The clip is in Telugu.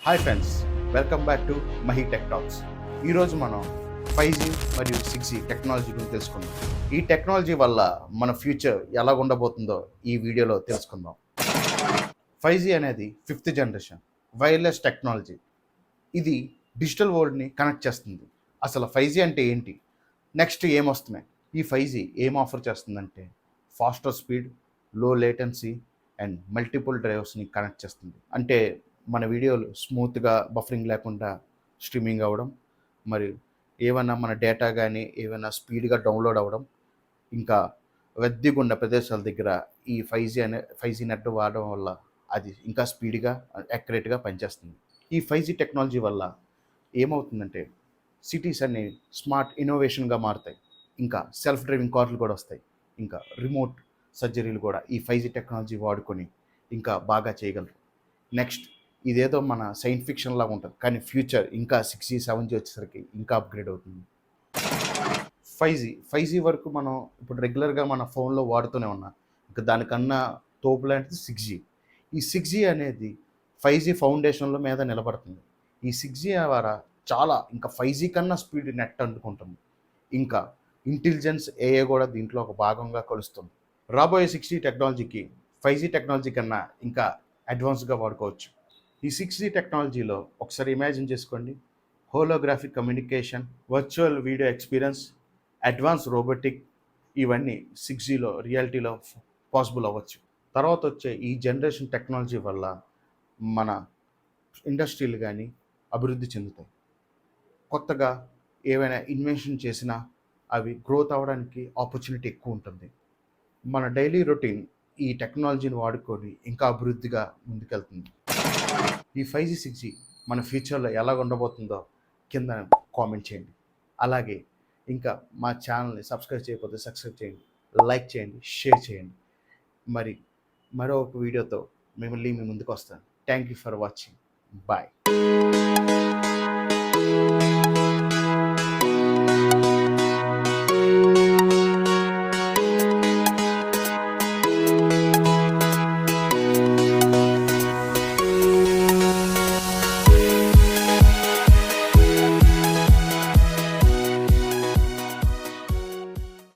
Hi friends, welcome back to Mahi tech talks. ఈరోజు మనం 5G మరియు 6G టెక్నాలజీ గురించి తెలుసుకుందాం. ఈ టెక్నాలజీ వల్ల మన ఫ్యూచర్ ఎలా ఉండబోతుందో ఈ వీడియోలో తెలుసుకుందాం. 5G అనేది 5th జనరేషన్ వైర్లెస్ టెక్నాలజీ. ఇది డిజిటల్ వరల్డ్ని కనెక్ట్ చేస్తుంది. అసలు 5G అంటే ఏంటి, నెక్స్ట్ ఏమొస్తున్నాయి, ఈ 5G ఏం ఆఫర్ చేస్తుందంటే faster speed, low latency and multiple డ్రైవ్స్ని కనెక్ట్ చేస్తుంది. అంటే మన వీడియోలు స్మూత్గా బఫరింగ్ లేకుండా స్ట్రీమింగ్ అవ్వడం, మరియు ఏమైనా మన డేటా కానీ ఏమైనా స్పీడ్గా డౌన్లోడ్ అవ్వడం, ఇంకా వెద్దిగున్న ప్రదేశాల దగ్గర ఈ 5G నెట్ వాడడం వల్ల అది ఇంకా స్పీడ్గా యాక్యురేట్గా పనిచేస్తుంది. ఈ 5G టెక్నాలజీ వల్ల ఏమవుతుందంటే సిటీస్ అన్ని స్మార్ట్ ఇన్నోవేషన్గా మారుతాయి. ఇంకా సెల్ఫ్ డ్రైవింగ్ కార్లు కూడా వస్తాయి. ఇంకా రిమోట్ సర్జరీలు కూడా ఈ 5G టెక్నాలజీ వాడుకొని ఇంకా బాగా చేయగలరు. నెక్స్ట్ ఇదేదో మన సైన్స్ ఫిక్షన్ లాగా ఉంటుంది, కానీ ఫ్యూచర్ ఇంకా 6G 7G వచ్చేసరికి ఇంకా అప్గ్రేడ్ అవుతుంది. 5G వరకు మనం ఇప్పుడు రెగ్యులర్గా మన ఫోన్లో వాడుతూనే ఉన్నాం. ఇంకా దానికన్నా తోపు లాంటిది 6G. ఈ 6G అనేది 5G ఫౌండేషన్ల మీద నిలబడుతుంది. ఈ 6G ద్వారా చాలా ఇంకా 5G కన్నా స్పీడ్ నెట్ అందుకుంటుంది. ఇంకా ఇంటెలిజెన్స్ ఏఐ కూడా దీంట్లో ఒక భాగంగా కలుస్తుంది. రాబోయే 6G టెక్నాలజీకి 5G టెక్నాలజీ కన్నా ఇంకా అడ్వాన్స్గా వాడుకోవచ్చు. ఈ 6G టెక్నాలజీలో ఒకసారి ఇమాజిన్ చేసుకోండి, holographic communication, virtual video experience, advance robotic, ఇవన్నీ 6Gలో రియాలిటీలో పాసిబుల్ అవ్వచ్చు. తర్వాత వచ్చే ఈ జనరేషన్ టెక్నాలజీ వల్ల మన ఇండస్ట్రీలు కానీ అభివృద్ధి చెందుతాయి. కొత్తగా ఏవైనా ఇన్వెన్షన్ చేసినా అవి గ్రోత్ అవ్వడానికి ఆపర్చునిటీ ఎక్కువ ఉంటుంది. మన డైలీ రొటీన్ ఈ టెక్నాలజీని వాడుకొని ఇంకా అభివృద్ధిగా ముందుకెళ్తుంది. ఈ 5G 6G మన ఫ్యూచర్లో ఎలా ఉండబోతుందో కింద కామెంట్ చేయండి. అలాగే ఇంకా మా ఛానల్ని సబ్స్క్రైబ్ చేయకపోతే సబ్స్క్రైబ్ చేయండి, లైక్ చేయండి, షేర్ చేయండి. మరి మరో ఒక వీడియోతో మీ ముందుకు వస్తాను. Thank you for watching. Bye.